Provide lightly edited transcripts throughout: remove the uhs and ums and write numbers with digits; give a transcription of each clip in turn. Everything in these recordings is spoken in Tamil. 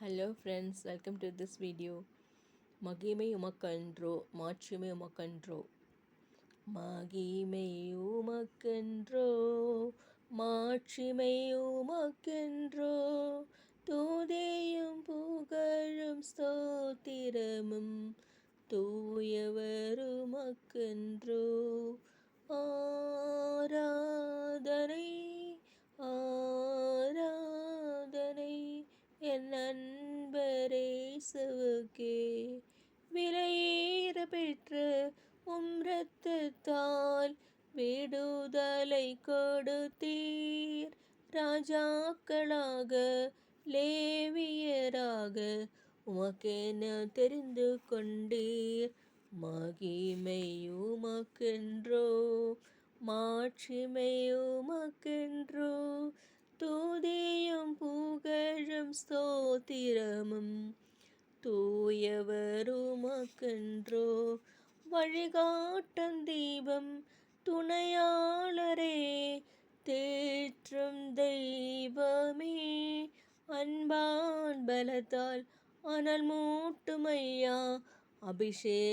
Hello friends, welcome to this video. மகிமை உமக்கன்றோ, மாட்சிமை உமக்கன்றோ. மகிமை உமக்கன்றோ, மாட்சிமை உமக்கன்றோ. துதியும் புகழும் ஸ்தோத்திரமும் தூயவர் உமக்கன்றோ. ஆராதனை ஆராதனை என் நண்பரேசுவுக்கே. விலையேற பெற்ற இரத்தத்தால் விடுதலை கொடுத்தீர். ராஜாக்களாக லேவியராக உமக்கென தெரிந்து கொண்டீர். மகிமை உமக்கென்றோ, மாட்சிமை உமக்கென்றோ. துதியும் புகழும் ஸ்தோத்திரமும் தூயவர் உமக்கன்றோ. வழிகாட்டும் தீபம் துணையாளரே, தேற்றும் தெய்வமே. அன்பான் பலத்தால் அனல் மூட்டுமையா, அபிஷேகநாதரே.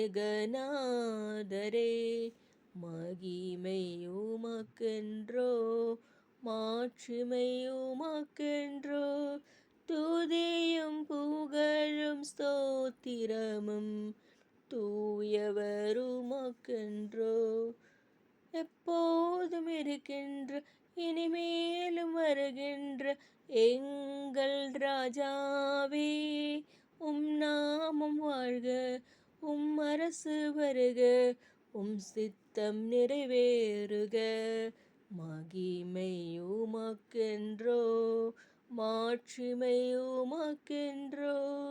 மகிமை உமக்கென்றோ, மாட்சிமை உமக்கென்றோ. துதியும் புகழும் ஸ்தோத்திரமும் தூயவர் உமக்கென்றோ. எப்போதும் இருக்கின்ற இனிமேலும் வருகின்ற எங்கள் ராஜாவே, உம் நாமம் வாழ்க, உம் அரசு வருக, உம் சித்தம் நிறைவேறுக. மகிமை உமக்கென்றோ, மாட்சிமை உமக்கென்றோ.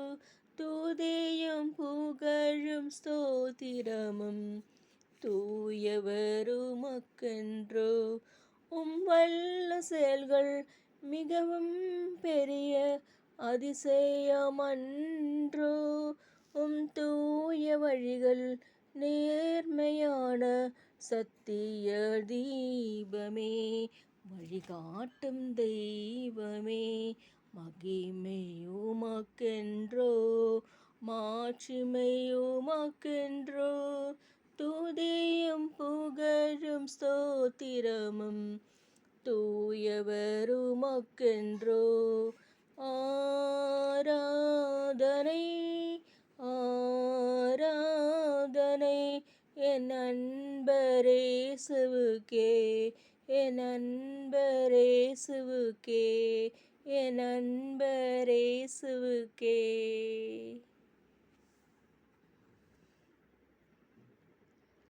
துதியும் புகழும் ஸ்தோத்திரமும் தூயவர் உமக்கென்றோ. உம் வல்ல செயல்கள் மிகவும் பெரிய அதிசயமன்றோ. உம் தூய வழிகள் நேர்மையான சத்திய தீபமே. வழிகாட்டும் தெய்வமே. மகிமை உமக்கென்றோ, மாட்சிமை உமக்கென்றோ. துதியும் புகழும் ஸ்தோத்திரமும் தூயவர் உமக்கென்றோ. ஆராதனை ஆராதனை என் நண்பரேசுவுக்கே, என் நண்பரேசுவுக்கே, என் நண்பரேசுவுக்கே.